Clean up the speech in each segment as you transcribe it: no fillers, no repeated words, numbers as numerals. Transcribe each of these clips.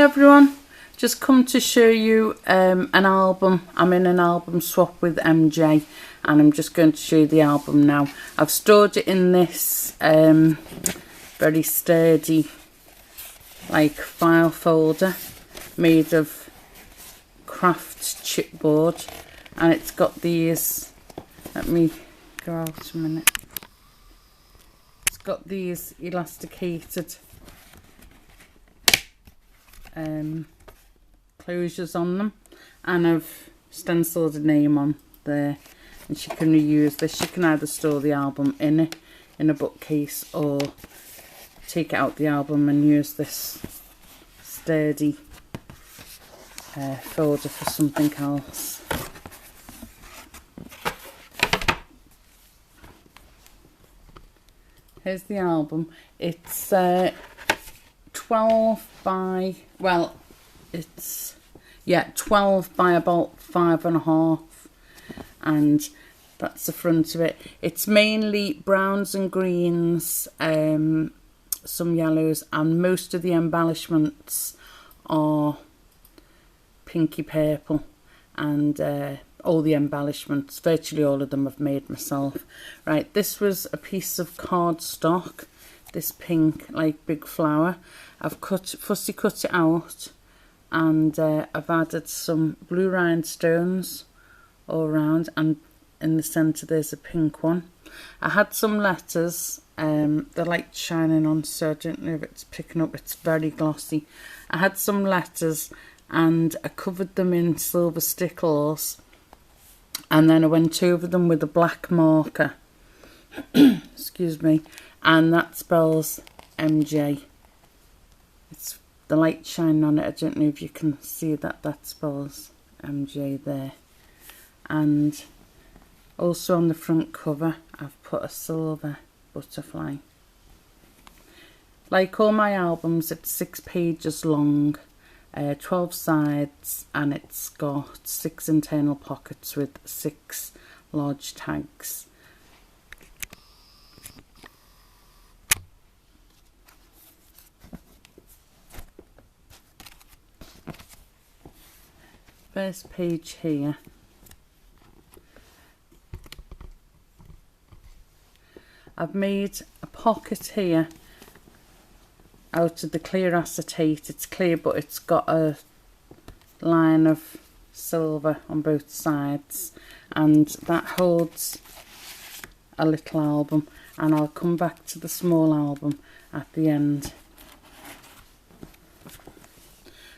everyone, just come to show you an album. I'm in an album swap with MJ and I'm just going to show you the album now. I've stored it in this very sturdy like file folder made of craft chipboard, and it's got these, let me go out a minute, it's got these elasticated closures on them, and I've stenciled a name on there, and she can reuse this. She can either store the album in a bookcase or take out the album and use this sturdy folder for something else. Here's the album. It's 12 by, well, it's, yeah, 12 by about 5.5, and that's the front of it. It's mainly browns and greens, some yellows, and most of the embellishments are pinky purple, and all the embellishments, virtually all of them, I've made myself. Right, this was a piece of cardstock, this pink like big flower. I've fussy cut it out, and I've added some blue rhinestones all around, and in the centre there's a pink one. I had some letters, the light's shining on, so I don't know if it's picking up, it's very glossy. I had some letters and I covered them in silver stickles, and then I went over them with a black marker excuse me, and that spells MJ. It's the light shining on it. I don't know if you can see that spells MJ there. And also on the front cover I've put a silver butterfly. Like all my albums, it's 6 pages long, 12 sides, and it's got 6 internal pockets with 6 large tags. First page here, I've made a pocket here out of the clear acetate. It's clear, but it's got a line of silver on both sides, and that holds a little album, and I'll come back to the small album at the end.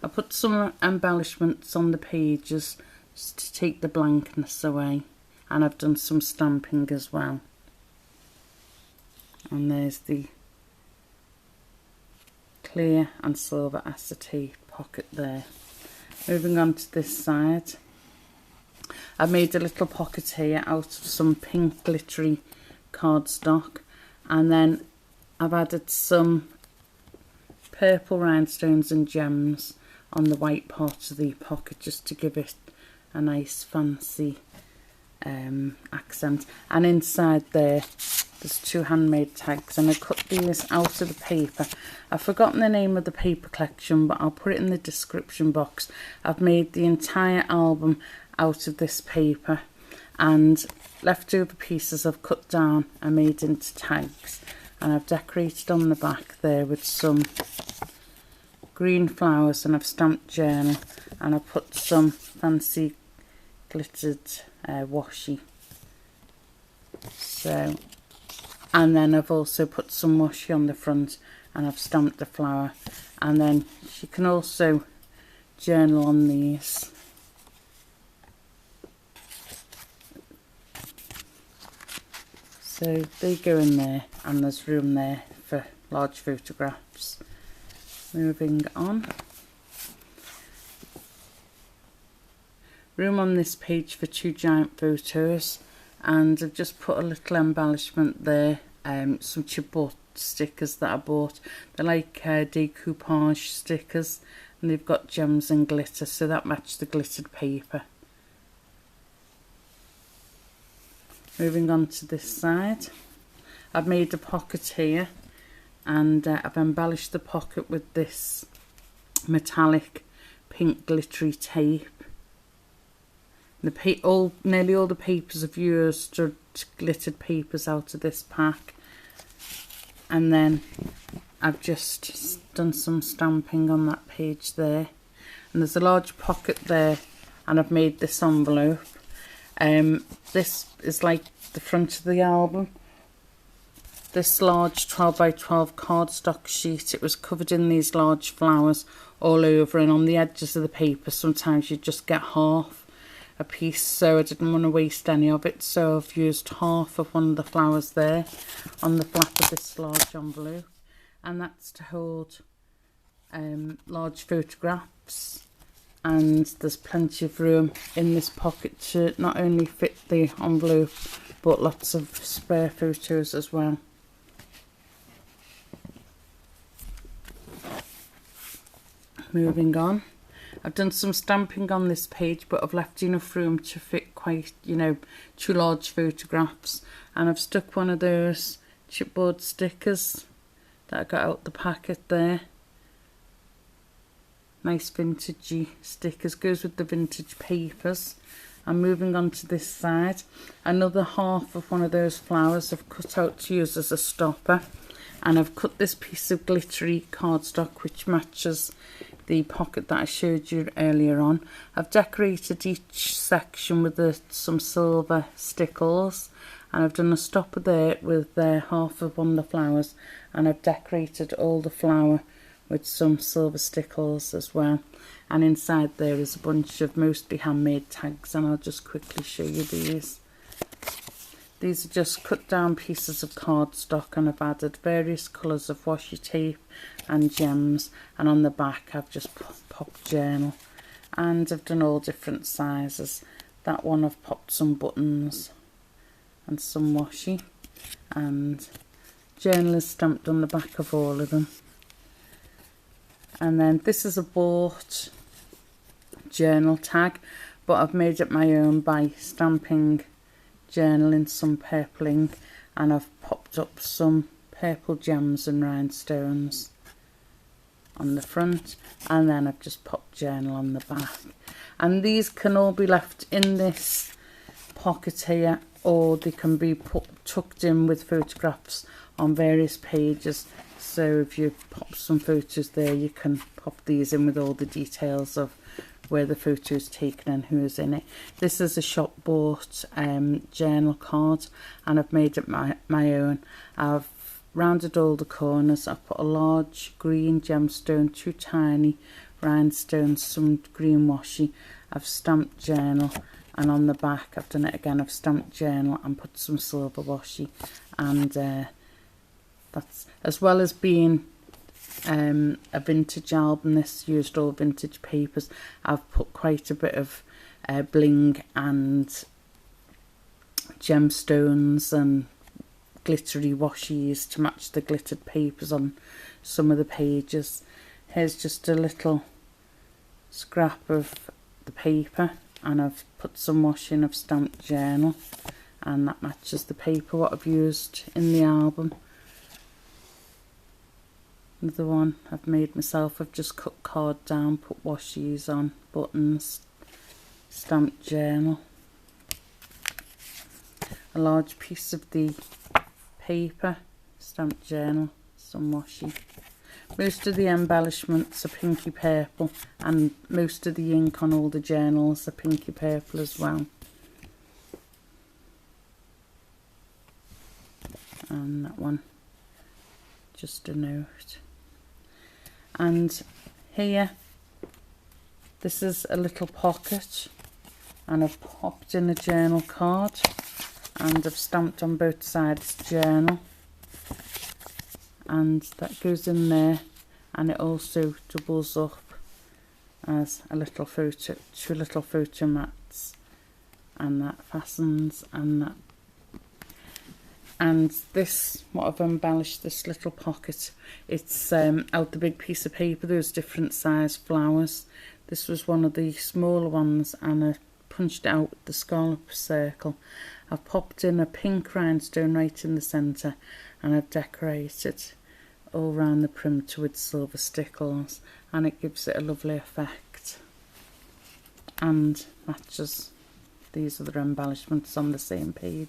I put some embellishments on the pages just to take the blankness away, and I've done some stamping as well. And there's the clear and silver acetate pocket there. Moving on to this side, I made a little pocket here out of some pink glittery cardstock, and then I've added some purple rhinestones and gems on the white part of the pocket just to give it a nice fancy accent. And inside there's 2 handmade tags, and I cut these out of the paper. I've forgotten the name of the paper collection, but I'll put it in the description box. I've made the entire album out of this paper, and leftover pieces I've cut down and made into tags, and I've decorated on the back there with some green flowers, and I've stamped journal, and I put some fancy glittered washi. So, and then I've also put some washi on the front, and I've stamped the flower, and then you can also journal on these. So they go in there, and there's room there for large photographs. Moving on. Room on this page for 2 giant photos, and I've just put a little embellishment there, some chipboard stickers that I bought. They're like decoupage stickers, and they've got gems and glitter, so that matched the glittered paper. Moving on to this side, I've made a pocket here, and I've embellished the pocket with this metallic pink glittery tape. Nearly all the papers I've used are glittered papers out of this pack. And then I've just done some stamping on that page there. And there's a large pocket there, and I've made this envelope. This is like the front of the album. This large 12 by 12 cardstock sheet, it was covered in these large flowers all over, and on the edges of the paper sometimes you just get half a piece, so I didn't want to waste any of it, so I've used half of one of the flowers there on the flap of this large envelope, and that's to hold large photographs. And there's plenty of room in this pocket to not only fit the envelope but lots of spare photos as well. Moving on, I've done some stamping on this page, but I've left enough room to fit quite, 2 large photographs, and I've stuck one of those chipboard stickers that I got out the packet there. Nice vintagey stickers, goes with the vintage papers. I'm moving on to this side. Another half of one of those flowers I've cut out to use as a stopper, and I've cut this piece of glittery cardstock which matches the pocket that I showed you earlier on. I've decorated each section with some silver stickles, and I've done a stopper there with half of one of the flowers, and I've decorated all the flower with some silver stickles as well. And inside there is a bunch of mostly handmade tags, and I'll just quickly show you these. These are just cut down pieces of cardstock, and I've added various colours of washi tape and gems, and on the back I've just popped journal, and I've done all different sizes. That one I've popped some buttons and some washi, and journal is stamped on the back of all of them. And then this is a bought journal tag, but I've made it my own by stamping journal in some purple ink, and I've popped up some purple gems and rhinestones on the front, and then I've just popped journal on the back. And these can all be left in this pocket here, or they can be tucked in with photographs on various pages. So if you pop some photos there, you can pop these in with all the details of where the photo is taken and who is in it. This is a shop bought journal card, and I've made it my own. I've rounded all the corners. I've put a large green gemstone, 2 tiny rhinestones, some green washi. I've stamped journal, and on the back I've done it again. I've stamped journal and put some silver washi, and that's, as well as being a vintage album, this used all vintage papers, I've put quite a bit of bling and gemstones and glittery washies to match the glittered papers on some of the pages. Here's just a little scrap of the paper, and I've put some washi and I've stamped journal, and that matches the paper what I've used in the album. Another one I've made myself. I've just cut card down, put washies on, buttons, stamped journal. A large piece of the paper, stamped journal, some washi. Most of the embellishments are pinky purple, and most of the ink on all the journals are pinky purple as well. And that one, just a note. And here, this is a little pocket, and I've popped in a journal card, and I've stamped on both sides journal, and that goes in there, and it also doubles up as a little photo, 2 little photo mats, and that fastens, and that. And this, what I've embellished this little pocket, it's out the big piece of paper, those different size flowers. This was one of the smaller ones, and I punched it out with the scallop circle. I've popped in a pink rhinestone right in the centre, and I've decorated all around the perimeter with silver stickles, and it gives it a lovely effect and matches these other embellishments on the same page.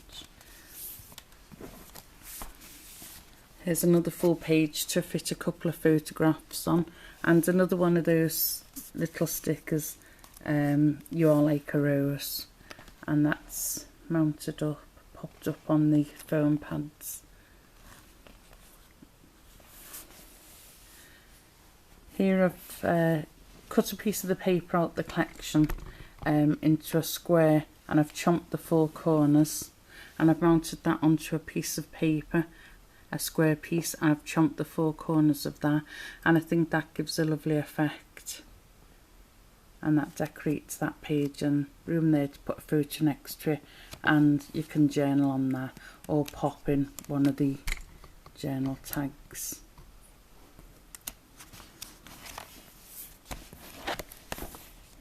Here's another full page to fit a couple of photographs on, and another one of those little stickers, You Are Like a Rose, and that's mounted up, popped up on the foam pads. Here I've cut a piece of the paper out the collection into a square, and I've chomped the four corners, and I've mounted that onto a piece of paper, a square piece, and I've chomped the four corners of that, and I think that gives a lovely effect, and that decorates that page, and room there to put a photo next to it, and you can journal on that or pop in one of the journal tags.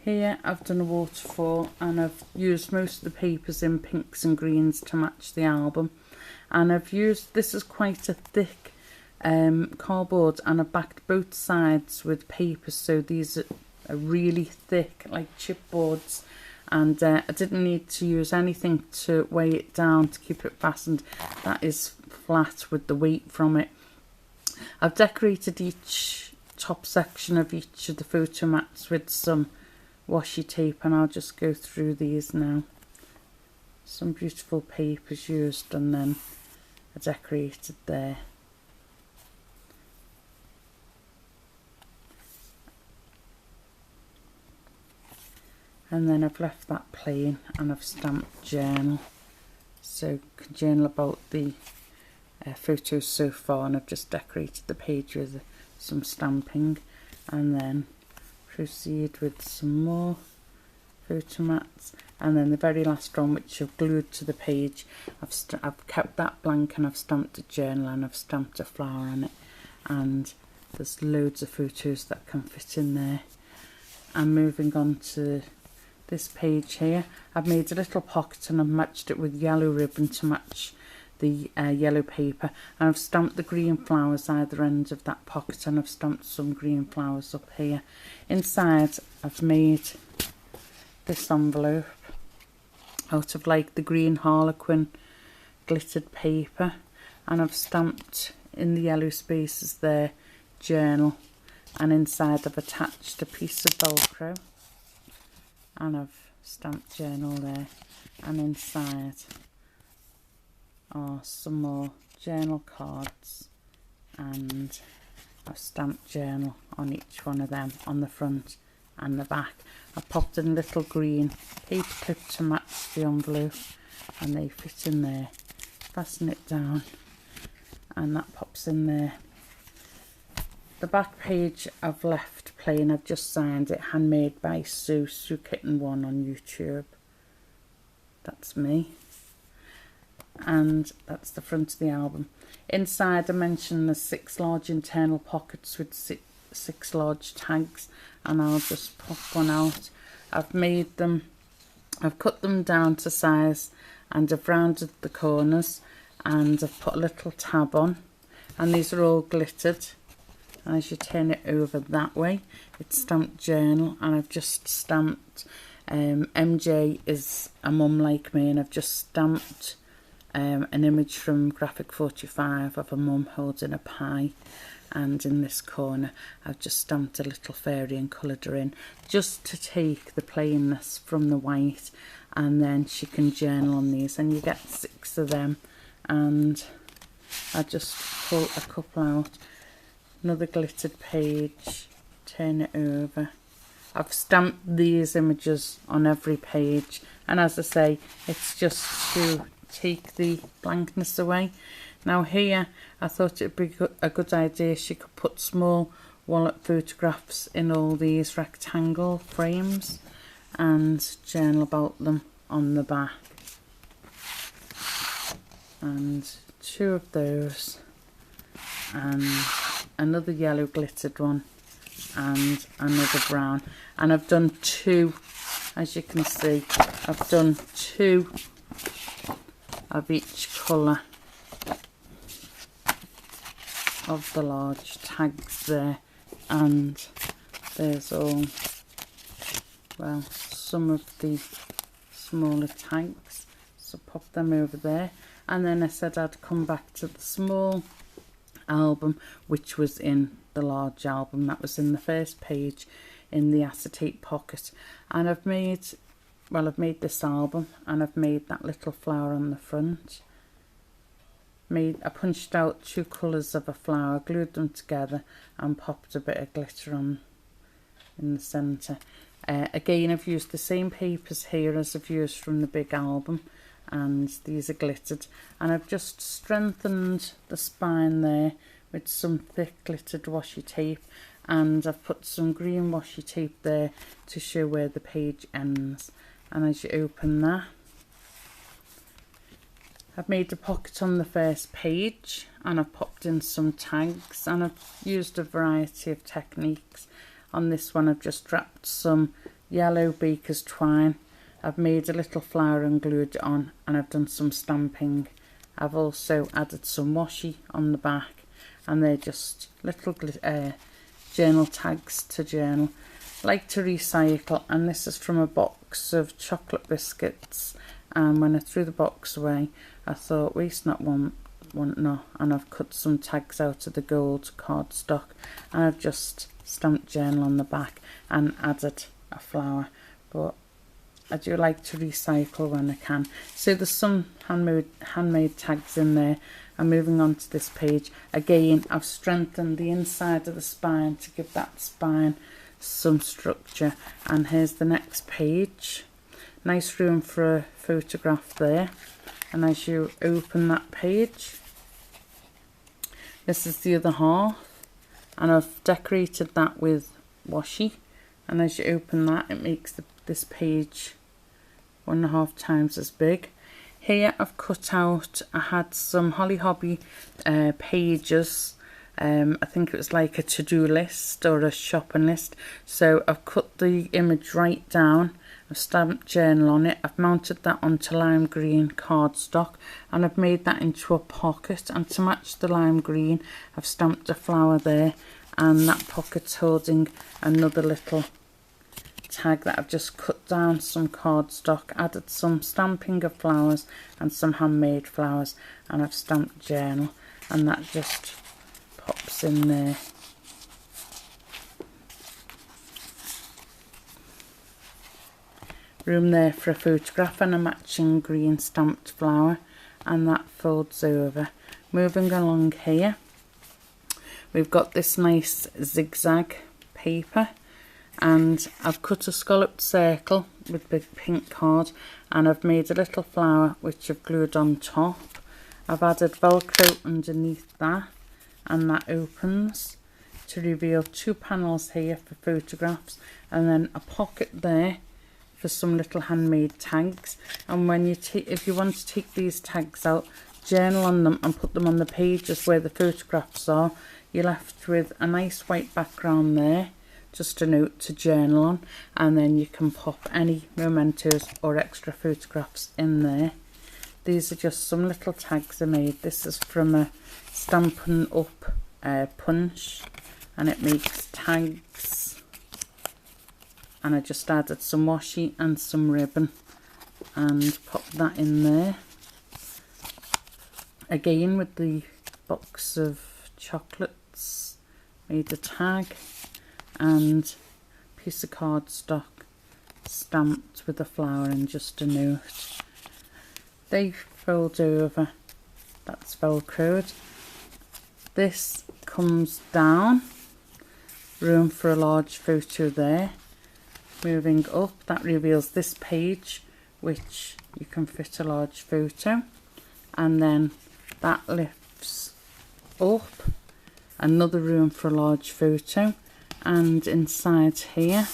Here I've done a waterfall, and I've used most of the papers in pinks and greens to match the album, and I've used, this is quite a thick cardboard, and I've backed both sides with papers, so these are really thick, like chipboards, and I didn't need to use anything to weigh it down to keep it fastened. That is flat with the weight from it. I've decorated each top section of each of the photo mats with some washi tape, and I'll just go through these now. Some beautiful papers used, and then I decorated there. And then I've left that plain, and I've stamped journal, so you can journal about the photos so far, and I've just decorated the page with some stamping, and then proceed with some more photo mats, and then the very last one, which I've glued to the page, I've kept that blank, and I've stamped a journal, and I've stamped a flower on it, and there's loads of photos that can fit in there. And moving on to this page here, I've made a little pocket, and I've matched it with yellow ribbon to match the yellow paper, and I've stamped the green flowers either end of that pocket, and I've stamped some green flowers up here. Inside I've made this envelope out of like the green harlequin glittered paper, and I've stamped in the yellow spaces there journal, and inside I've attached a piece of velcro, and I've stamped journal there, and inside are some more journal cards, and I've stamped journal on each one of them on the front and the back. I've popped in a little green paper clip to match the envelope, and they fit in there. Fasten it down, and that pops in there. The back page I've left plain. I've just signed it, handmade by Su, Su Kitten 1 on YouTube. That's me. And that's the front of the album. Inside I mentioned the 6 large internal pockets with six large tags, and I'll just pop one out. I've made them, I've cut them down to size, and I've rounded the corners, and I've put a little tab on, and these are all glittered. And as you turn it over that way, it's stamped journal, and I've just stamped MJ is a mum like me, and I've just stamped an image from Graphic 45 of a mum holding a pie, and in this corner I've just stamped a little fairy and coloured her in, just to take the plainness from the white, and then she can journal on these, and you get 6 of them. And I just pull a couple out, another glittered page, turn it over. I've stamped these images on every page, and as I say, it's just to take the blankness away. Now here I thought it'd be a good idea she could put small wallet photographs in all these rectangle frames and journal about them on the back. And 2 of those, and another yellow glittered one, and another brown. And I've done 2, as you can see, I've done 2 of each colour. of the large tags there, and there's all, well, some of the smaller tags, so pop them over there. And then I said I'd come back to the small album, which was in the large album, that was in the first page in the acetate pocket. And I've made this album, and I've made that little flower on the front. I punched out 2 colours of a flower, glued them together, and popped a bit of glitter on in the centre. Again, I've used the same papers here as I've used from the big album, and these are glittered, and I've just strengthened the spine there with some thick glittered washi tape, and I've put some green washi tape there to show where the page ends. And as you open that, I've made a pocket on the first page, and I've popped in some tags, and I've used a variety of techniques. On this one I've just wrapped some yellow baker's twine, I've made a little flower and glued it on, and I've done some stamping. I've also added some washi on the back, and they're just little journal tags to journal. Like to recycle, and this is from a box of chocolate biscuits, and when I threw the box away I thought waste not want not, and I've cut some tags out of the gold cardstock, and I've just stamped journal on the back and added a flower. But I do like to recycle when I can. So there's some handmade tags in there. And moving on to this page, again I've strengthened the inside of the spine to give that spine some structure. And here's the next page. Nice room for a photograph there. And as you open that page, this is the other half, and I've decorated that with washi. And as you open that, it makes this page 1.5 times as big. Here I've cut out, I had some Holly Hobby pages. I think it was like a to-do list or a shopping list. So I've cut the image right down. I've stamped journal on it. I've mounted that onto lime green cardstock, and I've made that into a pocket. And to match the lime green, I've stamped a flower there, and that pocket's holding another little tag that I've just cut down some cardstock, added some stamping of flowers and some handmade flowers, and I've stamped journal, and that just pops in there. Room there for a photograph and a matching green stamped flower, and that folds over. Moving along here, we've got this nice zigzag paper, and I've cut a scalloped circle with big pink card, and I've made a little flower which I've glued on top. I've added Velcro underneath that, and that opens to reveal 2 panels here for photographs, and then a pocket there for some little handmade tags. And when you if you want to take these tags out, journal on them and put them on the pages where the photographs are, you're left with a nice white background there, just a note to journal on, and then you can pop any mementos or extra photographs in there. These are just some little tags I made. This is from a Stampin' Up punch, and it makes tags, and I just added some washi and some ribbon and popped that in there. Again with the box of chocolates, made a tag and a piece of cardstock stamped with a flower and just a note. They fold over, that's velcroed. This comes down, room for a large photo there. Moving up, that reveals this page which you can fit a large photo, and then that lifts up, another room for a large photo. And inside here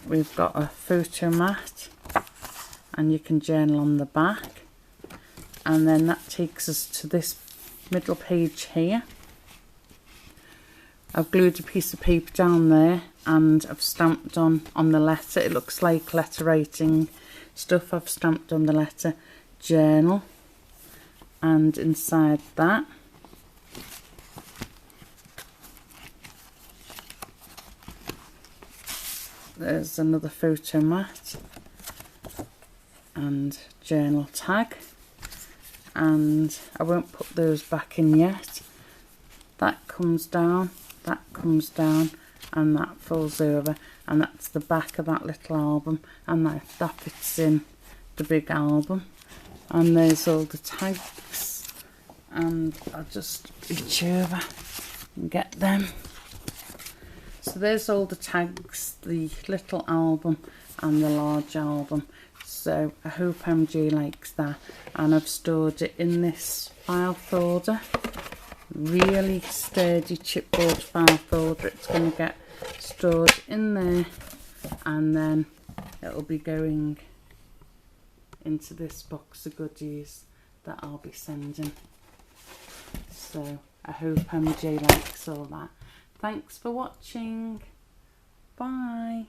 we've got a photo mat, and you can journal on the back. And then that takes us to this middle page here. I've glued a piece of paper down there, and I've stamped on the letter. It looks like letter writing stuff. I've stamped on the letter journal, and inside that there's another photo mat and journal tag, and I won't put those back in yet. That comes down, and that folds over, and that's the back of that little album, and that fits in the big album. And there's all the tags, and I'll just reach over and get them. So there's all the tags, the little album and the large album. So I hope MJ likes that, and I've stored it in this file folder, really sturdy chipboard file folder. It's going to get stored in there, and then it'll be going into this box of goodies that I'll be sending. So I hope MJ likes all that. Thanks for watching. Bye.